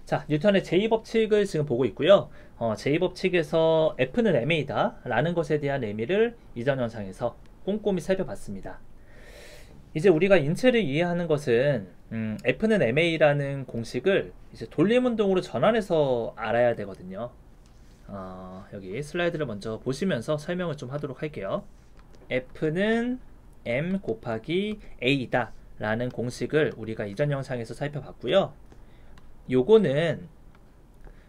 자, 뉴턴의 제2법칙을 지금 보고 있고요. 제2법칙에서 F는 ma다 라는 것에 대한 의미를 이전 영상에서 꼼꼼히 살펴봤습니다. 이제 우리가 인체를 이해하는 것은 F는 ma라는 공식을 이제 돌림운동으로 전환해서 알아야 되거든요. 여기 슬라이드를 먼저 보시면서 설명을 좀 하도록 할게요. F는 m 곱하기 a다 라는 공식을 우리가 이전 영상에서 살펴봤고요. 요거는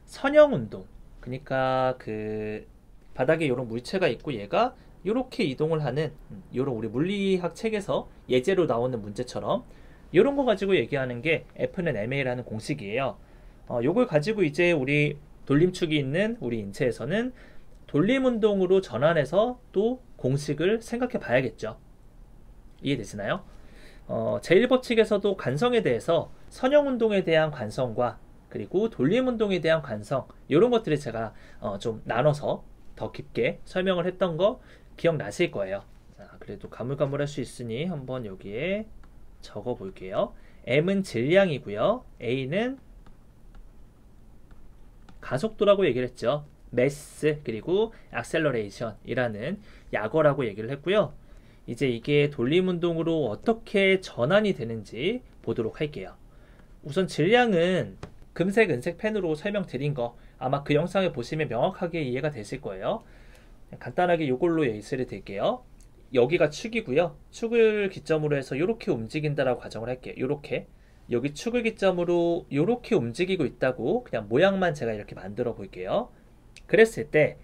선형운동, 그러니까 그 바닥에 이런 물체가 있고 얘가 이렇게 이동을 하는 이런 우리 물리학 책에서 예제로 나오는 문제처럼 이런 거 가지고 얘기하는 게 F는 ma라는 공식이에요. 요걸 가지고 이제 우리 돌림축이 있는 우리 인체에서는 돌림운동으로 전환해서 또 공식을 생각해 봐야겠죠. 이해되시나요? 제1법칙에서도 관성에 대해서 선형운동에 대한 관성과 그리고 돌림운동에 대한 관성, 이런 것들을 제가 좀 나눠서 더 깊게 설명을 했던 거 기억나실 거예요. 자, 그래도 가물가물할 수 있으니 한번 여기에 적어 볼게요. m은 질량이고요. a는 가속도라고 얘기를 했죠. mass 그리고 acceleration이라는 약어라고 얘기를 했고요. 이제 이게 돌림운동으로 어떻게 전환이 되는지 보도록 할게요. 우선 질량은 금색, 은색 펜으로 설명드린 거 아마 그 영상을 보시면 명확하게 이해가 되실 거예요. 간단하게 이걸로 예시를 들게요. 여기가 축이고요. 축을 기점으로 해서 이렇게 움직인다라고 가정을 할게요. 이렇게 여기 축을 기점으로 이렇게 움직이고 있다고 그냥 모양만 제가 이렇게 만들어 볼게요. 그랬을 때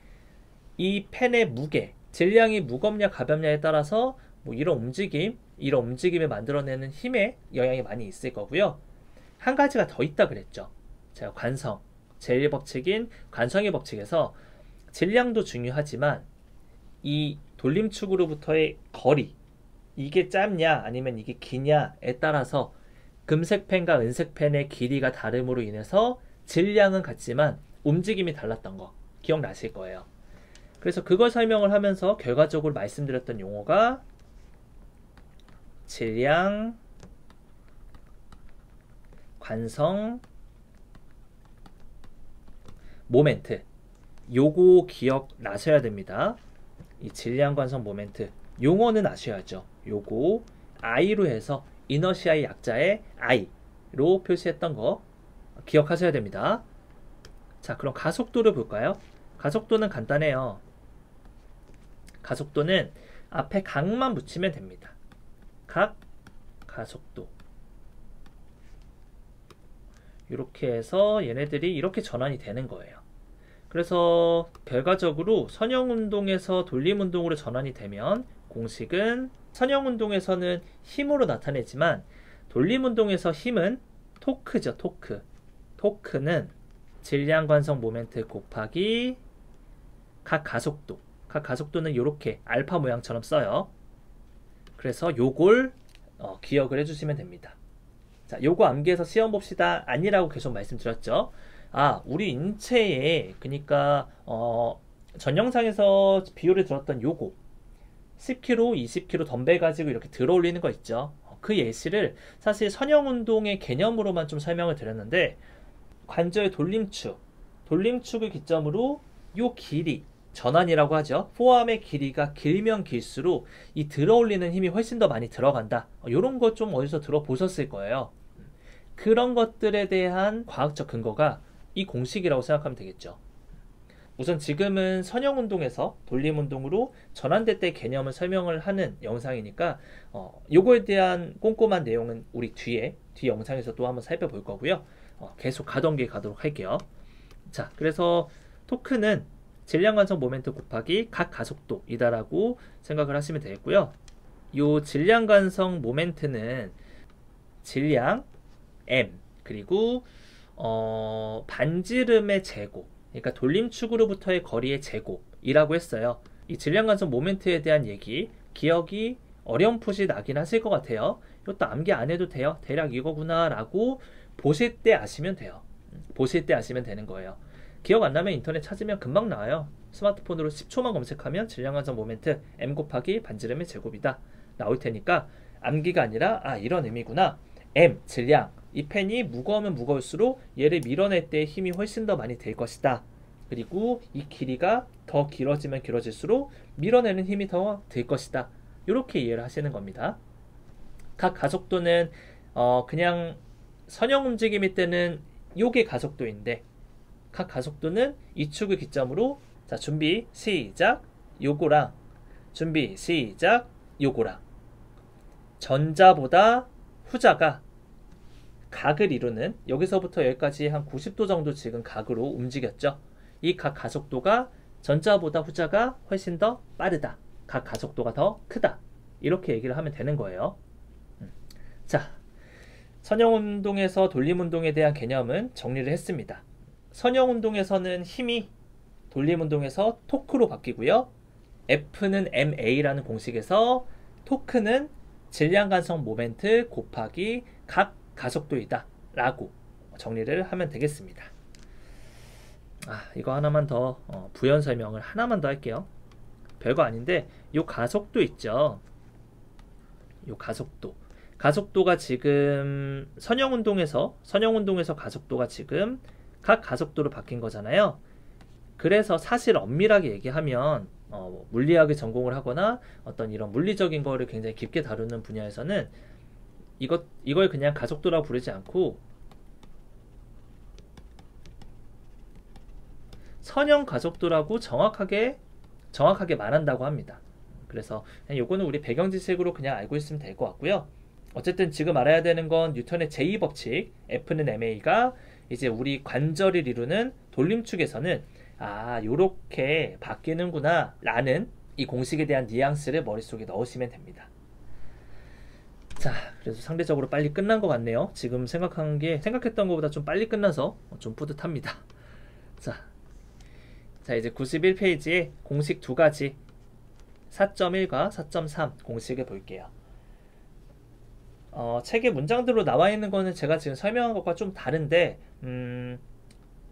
이 펜의 무게, 질량이 무겁냐 가볍냐에 따라서 뭐 이런 움직임을 만들어내는 힘에 영향이 많이 있을 거고요. 한 가지가 더 있다 그랬죠. 제가 관성, 제1법칙인 관성의 법칙에서 질량도 중요하지만 이 돌림축으로부터의 거리, 이게 짧냐 아니면 이게 기냐에 따라서 금색 펜과 은색 펜의 길이가 다름으로 인해서 질량은 같지만 움직임이 달랐던 거 기억나실 거예요. 그래서 그걸 설명을 하면서 결과적으로 말씀드렸던 용어가 질량, 관성, 모멘트, 요거 기억나셔야 됩니다. 이 질량, 관성, 모멘트 용어는 아셔야죠. 요거 I로 해서 이너시아의 약자의 I로 표시했던 거 기억하셔야 됩니다. 자, 그럼 가속도를 볼까요? 가속도는 간단해요. 가속도는 앞에 각만 붙이면 됩니다. 각, 가속도. 이렇게 해서 얘네들이 이렇게 전환이 되는 거예요. 그래서 결과적으로 선형운동에서 돌림운동으로 전환이 되면 공식은 선형운동에서는 힘으로 나타내지만 돌림운동에서 힘은 토크죠. 토크. 토크는 질량, 관성, 모멘트 곱하기 각 가속도. 각 가속도는 이렇게 알파 모양처럼 써요. 그래서 요걸 기억을 해주시면 됩니다. 자, 요거 암기해서 시험 봅시다. 아니라고 계속 말씀드렸죠. 우리 인체에 그러니까 전 영상에서 비율을 들었던 요거 10kg, 20kg 덤벨 가지고 이렇게 들어 올리는 거 있죠. 그 예시를 사실 선형운동의 개념으로만 좀 설명을 드렸는데 관절 돌림축을 기점으로 요 길이 전환이라고 하죠. 포암의 길이가 길면 길수록 이 들어 올리는 힘이 훨씬 더 많이 들어간다. 이런 거 좀 어디서 들어보셨을 거예요. 그런 것들에 대한 과학적 근거가 이 공식이라고 생각하면 되겠죠. 우선 지금은 선형운동에서 돌림운동으로 전환될 때 개념을 설명을 하는 영상이니까 요거에 대한 꼼꼼한 내용은 우리 뒤 영상에서 또 한번 살펴볼 거고요. 계속 가던 길 가도록 할게요. 자, 그래서 토크는 질량, 관성, 모멘트 곱하기 각 가속도이다라고 생각을 하시면 되겠고요. 요 질량, 관성, 모멘트는 질량, m, 그리고 반지름의 제곱, 그러니까 돌림축으로부터의 거리의 제곱이라고 했어요. 이 질량, 관성, 모멘트에 대한 얘기 기억이 어렴풋이 나긴 하실 것 같아요. 이것도 암기 안 해도 돼요. 대략 이거구나 라고 보실 때 아시면 돼요. 보실 때 아시면 되는 거예요. 기억 안 나면 인터넷 찾으면 금방 나와요. 스마트폰으로 10초만 검색하면 질량, 관성, 모멘트 m 곱하기 반지름의 제곱이다 나올 테니까 암기가 아니라 이런 의미구나. m 질량, 이 펜이 무거우면 무거울수록 얘를 밀어낼 때 힘이 훨씬 더 많이 될 것이다. 그리고 이 길이가 더 길어지면 길어질수록 밀어내는 힘이 더 들 것이다. 이렇게 이해를 하시는 겁니다. 각 가속도는 그냥 선형 움직임일 때는 요게 가속도인데, 각 가속도는 이 축을 기점으로, 자, 준비 시작, 요거랑 준비 시작, 요거랑 전자보다 후자가 각을 이루는, 여기서부터 여기까지 한 90도 정도 지금 각으로 움직였죠. 이 각 가속도가 전자보다 후자가 훨씬 더 빠르다, 각 가속도가 더 크다, 이렇게 얘기를 하면 되는 거예요. 자, 선형운동에서 돌림운동에 대한 개념은 정리를 했습니다. 선형운동에서는 힘이 돌림운동에서 토크로 바뀌고요. F는 ma라는 공식에서 토크는 질량간성 모멘트 곱하기 각 가속도이다 라고 정리를 하면 되겠습니다. 이거 하나만 더 부연 설명을 하나만 더 할게요. 별거 아닌데, 요 가속도 있죠. 요 가속도가 지금 선형운동에서 가속도가 지금 각 가속도로 바뀐 거잖아요. 그래서 사실 엄밀하게 얘기하면 물리학을 전공을 하거나 어떤 이런 물리적인 거를 굉장히 깊게 다루는 분야에서는 이걸 그냥 가속도라고 부르지 않고 선형 가속도라고 정확하게 말한다고 합니다. 그래서 그냥 요거는 우리 배경 지식으로 그냥 알고 있으면 될 것 같고요. 어쨌든 지금 알아야 되는 건 뉴턴의 제2법칙 F는 ma가 이제 우리 관절을 이루는 돌림축에서는 요렇게 바뀌는구나 라는 이 공식에 대한 뉘앙스를 머릿속에 넣으시면 됩니다. 자, 그래서 상대적으로 빨리 끝난 것 같네요. 지금 생각했던 것보다 좀 빨리 끝나서 좀 뿌듯합니다. 자, 이제 91페이지에 공식 두 가지 4.1과 4.3 공식을 볼게요. 책의 문장대로 나와 있는 거는 제가 지금 설명한 것과 좀 다른데,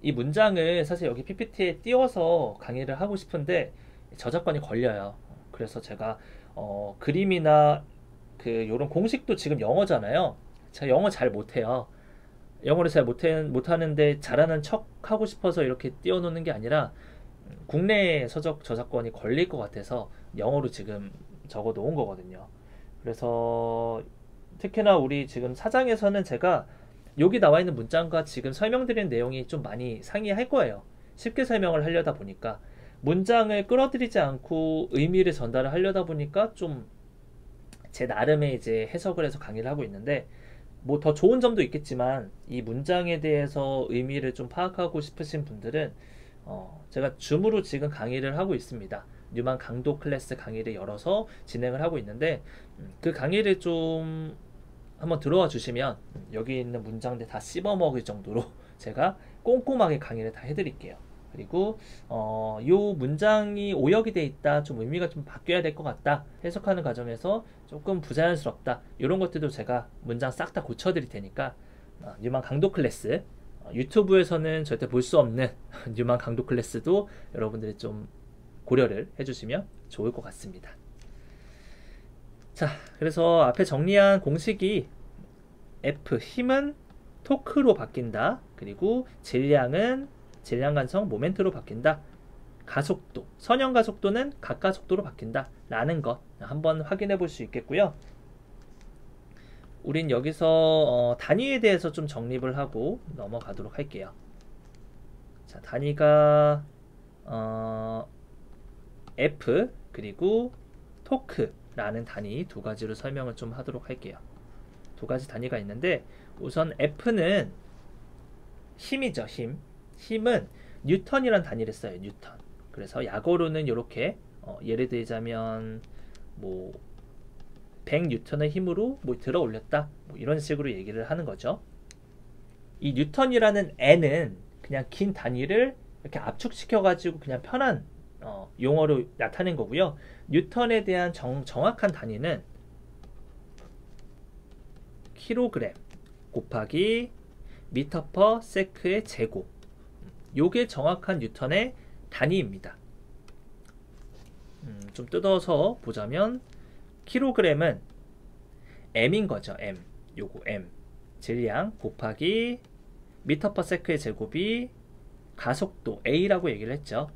이 문장을 사실 여기 PPT에 띄워서 강의를 하고 싶은데 저작권이 걸려요. 그래서 제가 그림이나 요런 공식도 지금 영어잖아요. 제가 영어 잘 못해요. 영어를 잘 못하는데 잘하는 척 하고 싶어서 이렇게 띄워놓는 게 아니라 국내 서적 저작권이 걸릴 것 같아서 영어로 지금 적어 놓은 거거든요. 그래서 특히나 우리 지금 사장에서는 제가 여기 나와 있는 문장과 지금 설명드리는 내용이 좀 많이 상이할 거예요. 쉽게 설명을 하려다 보니까 문장을 끌어들이지 않고 의미를 전달을 하려다 보니까 좀 제 나름의 이제 해석을 해서 강의를 하고 있는데, 뭐 더 좋은 점도 있겠지만 이 문장에 대해서 의미를 좀 파악하고 싶으신 분들은 제가 줌으로 지금 강의를 하고 있습니다. 뉴만 강도 클래스 강의를 열어서 진행을 하고 있는데, 그 강의를 좀 한번 들어와 주시면 여기 있는 문장들 다 씹어먹을 정도로 제가 꼼꼼하게 강의를 다 해드릴게요. 그리고 요 문장이 오역이 돼 있다, 좀 의미가 좀 바뀌어야 될 것 같다, 해석하는 과정에서 조금 부자연스럽다, 이런 것들도 제가 문장 싹 다 고쳐드릴 테니까 뉴만 강도 클래스, 유튜브에서는 절대 볼 수 없는 뉴만 강도 클래스도 여러분들이 좀 고려를 해주시면 좋을 것 같습니다. 자, 그래서 앞에 정리한 공식이 F, 힘은 토크로 바뀐다, 그리고 질량은 질량간성 모멘트로 바뀐다, 가속도, 선형 가속도는 각 가속도로 바뀐다 라는 것 한번 확인해 볼 수 있겠고요. 우린 여기서 단위에 대해서 좀 정립을 하고 넘어가도록 할게요. 자, 단위가 F 그리고 토크라는 단위 두 가지로 설명을 좀 하도록 할게요. 두 가지 단위가 있는데, 우선 F는 힘이죠. 힘은 뉴턴이란 단위를 써요. 뉴턴. 그래서 약어로는 이렇게 예를 들자면 뭐 100뉴턴의 힘으로 뭐 들어 올렸다, 뭐 이런 식으로 얘기를 하는 거죠. 이 뉴턴이라는 N은 그냥 긴 단위를 이렇게 압축시켜 가지고 그냥 편한 용어로 나타낸 거고요. 뉴턴에 대한 정확한 단위는 킬로그램 곱하기 미터 퍼 세크의 제곱, 요게 정확한 뉴턴의 단위입니다. 좀 뜯어서 보자면 킬로그램은 M인 거죠. M. 요거 M. 질량 곱하기 미터 퍼 세크의 제곱이 가속도 A라고 얘기를 했죠.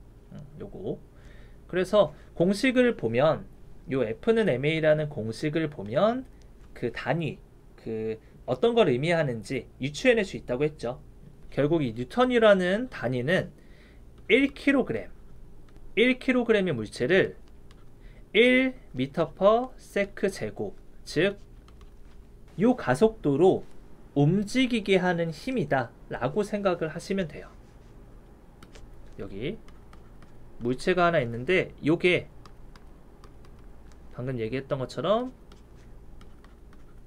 요거. 그래서 공식을 보면 요 F는 ma라는 공식을 보면 그 단위, 그 어떤 걸 의미하는지 유추해낼 수 있다고 했죠. 결국 이 뉴턴이라는 단위는 1kg, 1kg의 물체를 1m per sec 제곱, 즉 요 가속도로 움직이게 하는 힘이다 라고 생각을 하시면 돼요. 여기 물체가 하나 있는데 요게 방금 얘기했던 것처럼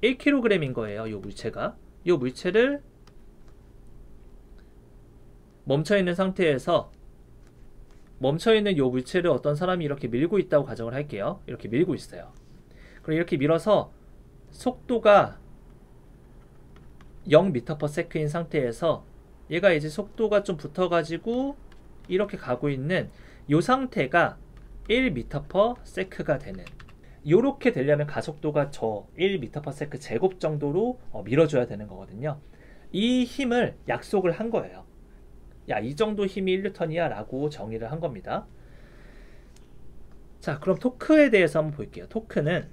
1kg인 거예요. 요 물체가. 요 물체를 멈춰있는 상태에서 멈춰있는 요 물체를 어떤 사람이 이렇게 밀고 있다고 가정을 할게요. 이렇게 밀고 있어요. 그럼 이렇게 밀어서 속도가 0m/s인 상태에서 얘가 이제 속도가 좀 붙어가지고 이렇게 가고 있는 요 상태가 1m/s가 되는, 요렇게 되려면 가속도가 저 1m/s 제곱 정도로 밀어줘야 되는 거거든요. 이 힘을 약속을 한 거예요. 야, 이 정도 힘이 1N이야 라고 정의를 한 겁니다. 자, 그럼 토크에 대해서 한번 볼게요. 토크는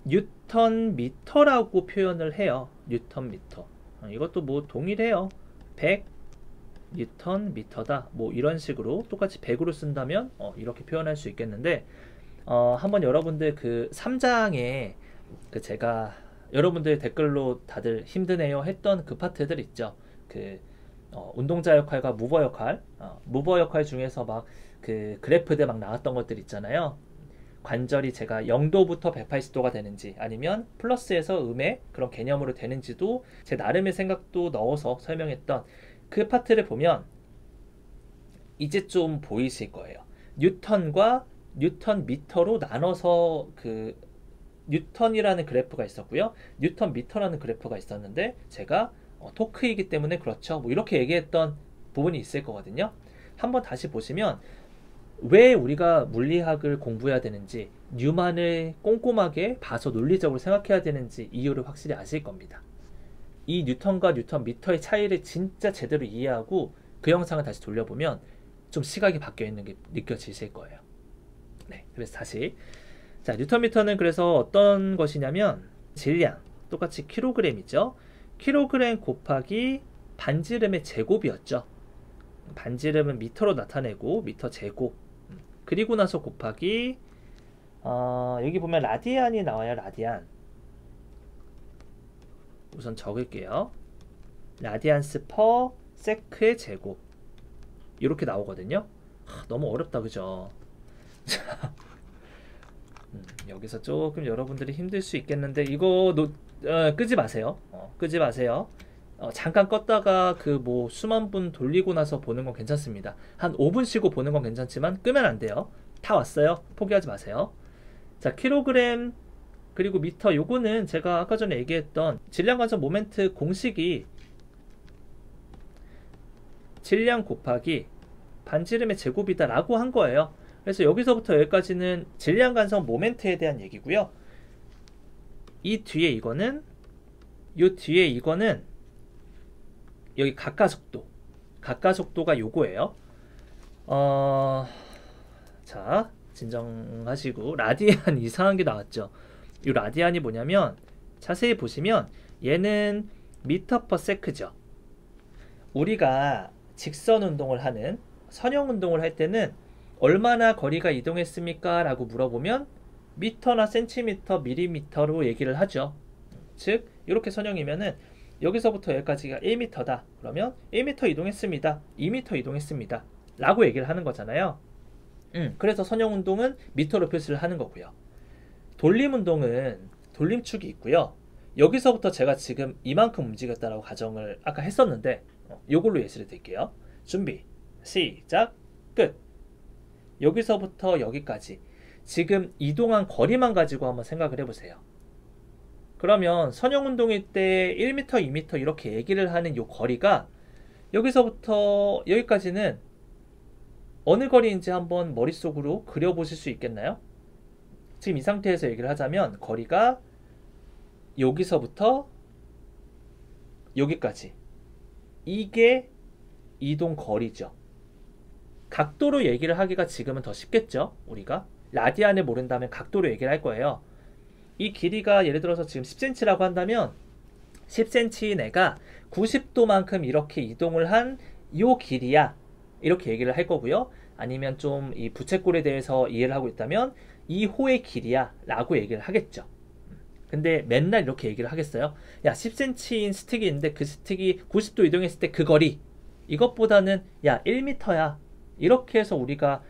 뉴턴 미터라고 표현을 해요. 뉴턴 미터. 이것도 뭐 동일해요. 100 뉴턴 미터다. 뭐 이런 식으로 똑같이 100으로 쓴다면 이렇게 표현할 수 있겠는데, 한번 여러분들 그 3장에 그 제가 여러분들 댓글로 다들 힘드네요 했던 그 파트들 있죠. 그 운동자 역할과 무버 역할, 무버 역할 중에서 막 그 그래프들 막 나왔던 것들 있잖아요. 관절이 제가 0도부터 180도가 되는지 아니면 플러스에서 음의 그런 개념으로 되는지도 제 나름의 생각도 넣어서 설명했던 그 파트를 보면 이제 좀 보이실 거예요. 뉴턴과 뉴턴 미터로 나눠서 그 뉴턴이라는 그래프가 있었고요. 뉴턴 미터라는 그래프가 있었는데 제가 토크이기 때문에 그렇죠. 뭐 이렇게 얘기했던 부분이 있을 거거든요. 한번 다시 보시면 왜 우리가 물리학을 공부해야 되는지, 뉴만을 꼼꼼하게 봐서 논리적으로 생각해야 되는지 이유를 확실히 아실 겁니다. 이 뉴턴과 뉴턴 미터의 차이를 진짜 제대로 이해하고 그 영상을 다시 돌려보면 좀 시각이 바뀌어 있는 게 느껴지실 거예요. 네, 그래서 다시, 자, 뉴턴 미터는 그래서 어떤 것이냐면 질량 똑같이 킬로그램이죠. 킬로그램 곱하기 반지름의 제곱이었죠. 반지름은 미터로 나타내고 미터 제곱, 그리고 나서 곱하기 여기 보면 라디안이 나와요. 라디안. 우선 적을게요. 라디안스 퍼 세크의 제곱, 이렇게 나오거든요. 너무 어렵다, 그죠? 여기서 조금 여러분들이 힘들 수 있겠는데 이거 끄지 마세요. 끄지 마세요. 잠깐 껐다가 그 뭐 수만 분 돌리고 나서 보는 건 괜찮습니다. 한 5분 쉬고 보는 건 괜찮지만 끄면 안 돼요. 다 왔어요. 포기하지 마세요. 자, 킬로그램 그리고 미터, 요거는 제가 아까 전에 얘기했던 질량 간섭 모멘트 공식이 질량 곱하기 반지름의 제곱이다 라고 한 거예요. 그래서 여기서부터 여기까지는 질량 간섭 모멘트에 대한 얘기고요. 이 뒤에 이거는, 요 뒤에 이거는 여기 가까속도가 요거예요. 자, 진정하시고, 라디안 이상한 게 나왔죠. 이 라디안이 뭐냐면 자세히 보시면 얘는 미터 퍼 세크죠. 우리가 직선 운동을 하는, 선형 운동을 할 때는 얼마나 거리가 이동했습니까? 라고 물어보면 미터나 센티미터, 밀리미터로 얘기를 하죠. 즉 이렇게 선형이면은 여기서부터 여기까지가 1m다. 그러면 1m 이동했습니다. 2m 이동했습니다. 라고 얘기를 하는 거잖아요. 그래서 선형 운동은 미터로 표시를 하는 거고요. 돌림 운동은 돌림축이 있고요. 여기서부터 제가 지금 이만큼 움직였다라고 가정을 아까 했었는데 요걸로 예시를 드릴게요. 준비, 시작, 끝. 여기서부터 여기까지 지금 이동한 거리만 가지고 한번 생각을 해보세요. 그러면 선형 운동일 때 1m, 2m 이렇게 얘기를 하는 요 거리가 여기서부터 여기까지는 어느 거리인지 한번 머릿속으로 그려보실 수 있겠나요? 지금 이 상태에서 얘기를 하자면 거리가 여기서부터 여기까지. 이게 이동 거리죠. 각도로 얘기를 하기가 지금은 더 쉽겠죠. 우리가 라디안을 모른다면 각도로 얘기를 할 거예요. 이 길이가 예를 들어서 지금 10cm라고 한다면 10cm 내가 90도만큼 이렇게 이동을 한 요 길이야. 이렇게 얘기를 할 거고요. 아니면 좀 이 부채꼴에 대해서 이해를 하고 있다면 이 호의 길이야 라고 얘기를 하겠죠. 근데 맨날 이렇게 얘기를 하겠어요? 야, 10cm인 스틱이 있는데 그 스틱이 90도 이동했을 때 그 거리, 이것보다는 야 1m야. 이렇게 해서 우리가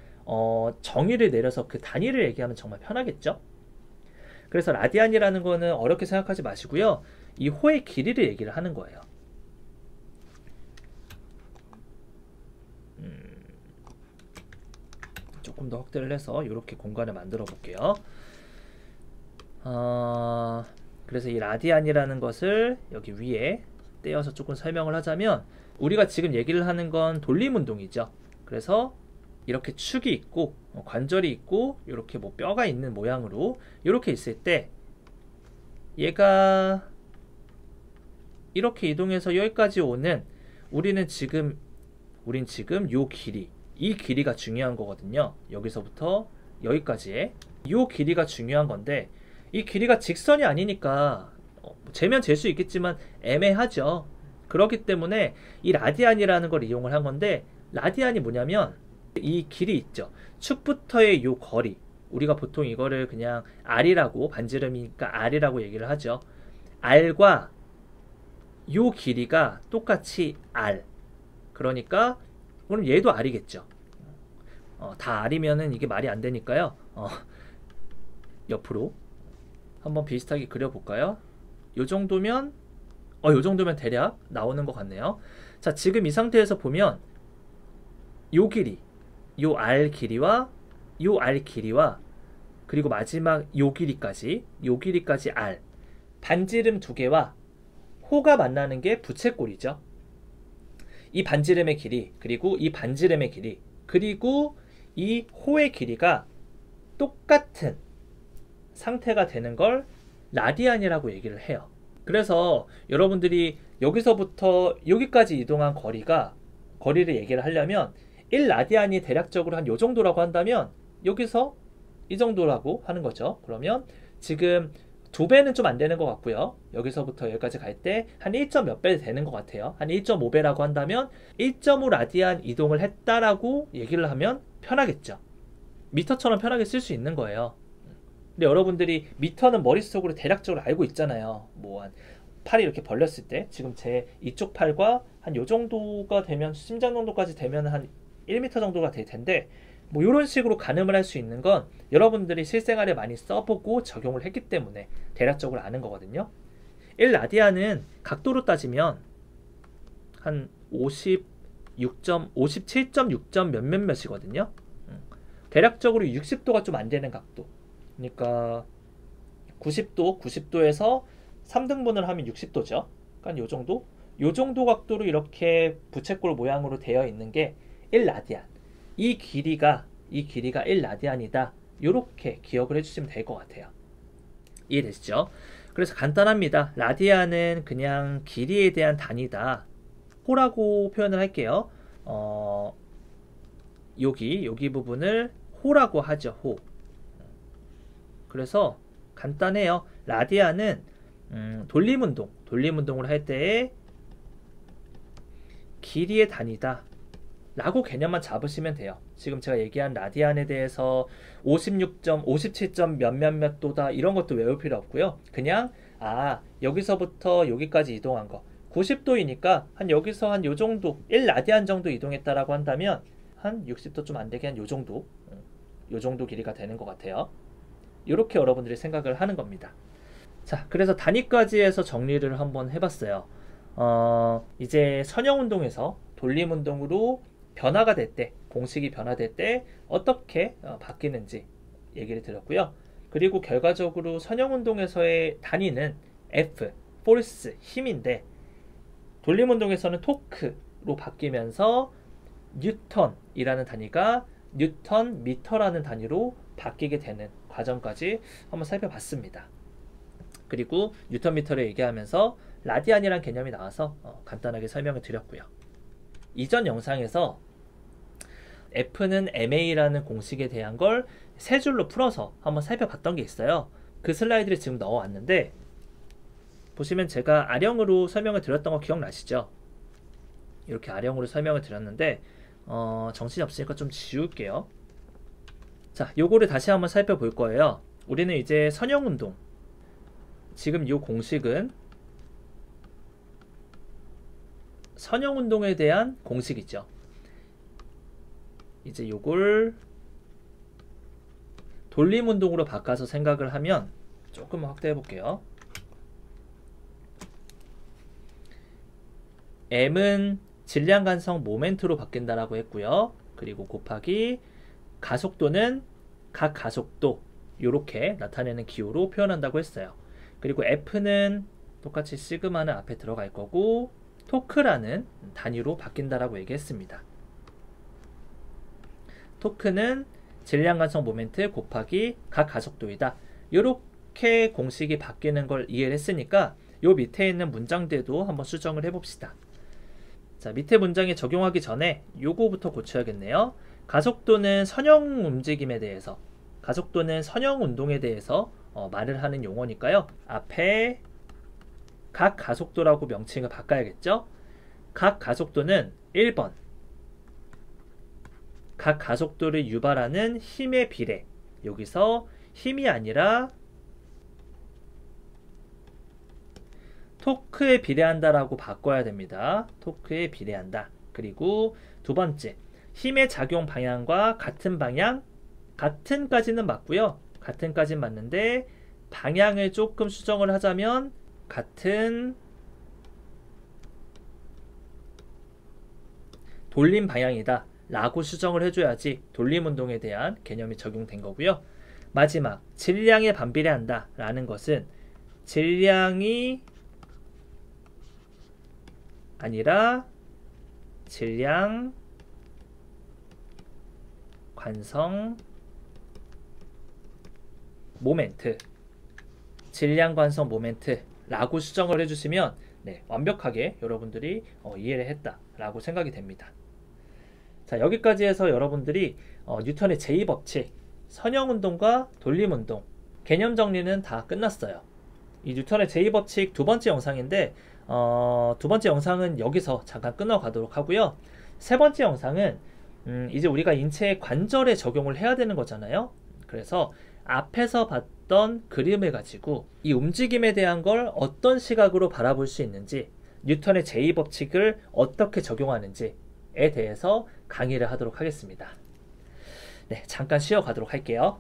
정의를 내려서 그 단위를 얘기하면 정말 편하겠죠. 그래서 라디안이라는 거는 어렵게 생각하지 마시고요. 이 호의 길이를 얘기를 하는 거예요. 조금 더 확대를 해서 이렇게 공간을 만들어 볼게요. 그래서 이 라디안이라는 것을 여기 위에 떼어서 조금 설명을 하자면, 우리가 지금 얘기를 하는 건 돌림운동이죠. 그래서 이렇게 축이 있고 관절이 있고 이렇게 뭐 뼈가 있는 모양으로 이렇게 있을 때 얘가 이렇게 이동해서 여기까지 오는, 우린 지금 요 길이, 이 길이가 중요한 거거든요. 여기서부터 여기까지의 요 길이가 중요한 건데, 이 길이가 직선이 아니니까 재면 잴 수 있겠지만 애매하죠. 그렇기 때문에 이 라디안이라는 걸 이용을 한 건데, 라디안이 뭐냐면 이 길이 있죠. 축부터의 요 거리, 우리가 보통 이거를 그냥 R이라고, 반지름이니까 R이라고 얘기를 하죠. R과 요 길이가 똑같이 R. 그러니까 그럼 얘도 R이겠죠. 다 R이면은 이게 말이 안 되니까요. 옆으로 한번 비슷하게 그려볼까요? 요 정도면 대략 나오는 것 같네요. 자, 지금 이 상태에서 보면 요 길이, 요 R 길이와 요 R 길이와 그리고 마지막 요 길이까지 R, 반지름 두 개와 호가 만나는 게 부채꼴이죠. 이 반지름의 길이, 그리고 이 반지름의 길이, 그리고 이 호의 길이가 똑같은 상태가 되는 걸 라디안이라고 얘기를 해요. 그래서 여러분들이 여기서부터 여기까지 이동한 거리를 얘기를 하려면 1라디안이 대략적으로 한 요 정도라고 한다면 여기서 이 정도라고 하는 거죠. 그러면 지금 2배는 좀 안 되는 것 같고요. 여기서부터 여기까지 갈 때 한 1점 몇 배 되는 것 같아요. 한 1.5배라고 한다면 1.5 라디안 이동을 했다라고 얘기를 하면 편하겠죠. 미터처럼 편하게 쓸 수 있는 거예요. 근데 여러분들이 미터는 머릿속으로 대략적으로 알고 있잖아요. 뭐 한 팔이 이렇게 벌렸을 때 지금 제 이쪽 팔과 한 요 정도가 되면, 심장 정도까지 되면 한 1m 정도가 될 텐데, 뭐 이런 식으로 가늠을 할 수 있는 건 여러분들이 실생활에 많이 써보고 적용을 했기 때문에 대략적으로 아는 거거든요. 1라디안은 각도로 따지면 한 57.6점 몇몇몇이거든요. 대략적으로 60도가 좀 안 되는 각도. 그러니까 90도에서 3등분을 하면 60도죠. 그러니까 요 정도 각도로 이렇게 부채꼴 모양으로 되어 있는 게 1라디안. 이 길이가 1라디안이다. 이렇게 기억을 해주시면 될 것 같아요. 이해되시죠? 그래서 간단합니다. 라디안은 그냥 길이에 대한 단위다. 호라고 표현을 할게요. 여기 부분을 호라고 하죠. 호. 그래서 간단해요. 라디안은 돌림운동을 할 때의 길이의 단위다 라고 개념만 잡으시면 돼요. 지금 제가 얘기한 라디안에 대해서 57점 몇몇몇 도다 이런 것도 외울 필요 없고요. 그냥 여기서부터 여기까지 이동한 거 90도이니까 한 여기서 한 요 정도 1라디안 정도 이동했다라고 한다면 한 60도 좀 안 되게 한 요 정도 길이가 되는 것 같아요. 이렇게 여러분들이 생각을 하는 겁니다. 자, 그래서 단위까지 해서 정리를 한번 해봤어요. 이제 선형운동에서 돌림운동으로 변화가 될 때, 공식이 변화될 때 어떻게 바뀌는지 얘기를 드렸고요. 그리고 결과적으로 선형운동에서의 단위는 F, force, 힘인데, 돌림운동에서는 토크로 바뀌면서 뉴턴이라는 단위가 뉴턴 미터라는 단위로 바뀌게 되는 과정까지 한번 살펴봤습니다. 그리고 뉴턴미터를 얘기하면서 라디안이란 개념이 나와서 간단하게 설명을 드렸고요. 이전 영상에서 F는 ma라는 공식에 대한 걸 세 줄로 풀어서 한번 살펴봤던 게 있어요. 그 슬라이드를 지금 넣어왔는데 보시면 제가 아령으로 설명을 드렸던 거 기억나시죠? 이렇게 아령으로 설명을 드렸는데 정신이 없으니까 좀 지울게요. 자, 요거를 다시 한번 살펴볼 거예요. 우리는 이제 선형운동, 지금 이 공식은 선형운동에 대한 공식이죠. 이제 요걸 돌림운동으로 바꿔서 생각을 하면 조금 확대해 볼게요. m은 질량간성 모멘트로 바뀐다라고 했고요. 그리고 곱하기 가속도는 각 가속도 이렇게 나타내는 기호로 표현한다고 했어요. 그리고 F는 똑같이 시그마는 앞에 들어갈 거고 토크라는 단위로 바뀐다라고 얘기했습니다. 토크는 질량간성 모멘트 곱하기 각 가속도이다. 이렇게 공식이 바뀌는 걸 이해를 했으니까 요 밑에 있는 문장들도 한번 수정을 해봅시다. 자, 밑에 문장에 적용하기 전에 요거부터 고쳐야겠네요. 가속도는 선형 움직임에 대해서, 가속도는 선형 운동에 대해서 말을 하는 용어니까요. 앞에 각 가속도라고 명칭을 바꿔야겠죠. 각 가속도는 1번 각 가속도를 유발하는 힘의 비례, 여기서 힘이 아니라 토크에 비례한다 라고 바꿔야 됩니다. 토크에 비례한다. 그리고 두 번째, 힘의 작용 방향과 같은 방향, 같은까지는 맞고요. 같은까지는 맞는데 방향을 조금 수정을 하자면 같은 돌림 방향이다 라고 수정을 해줘야지 돌림운동에 대한 개념이 적용된 거고요. 마지막, 질량에 반비례한다 라는 것은 질량이 아니라 질량 관성 모멘트, 질량 관성 모멘트 라고 수정을 해주시면 완벽하게 여러분들이 이해를 했다 라고 생각이 됩니다. 자, 여기까지 해서 여러분들이 뉴턴의 제2법칙, 선형운동과 돌림운동 개념 정리는 다 끝났어요. 이 뉴턴의 제2법칙 두 번째 영상인데 두 번째 영상은 여기서 잠깐 끊어가도록 하고요. 세 번째 영상은 이제 우리가 인체의 관절에 적용을 해야 되는 거잖아요. 그래서 앞에서 봤던 그림을 가지고 이 움직임에 대한 걸 어떤 시각으로 바라볼 수 있는지, 뉴턴의 제2법칙을 어떻게 적용하는지에 대해서 강의를 하도록 하겠습니다. 네, 잠깐 쉬어가도록 할게요.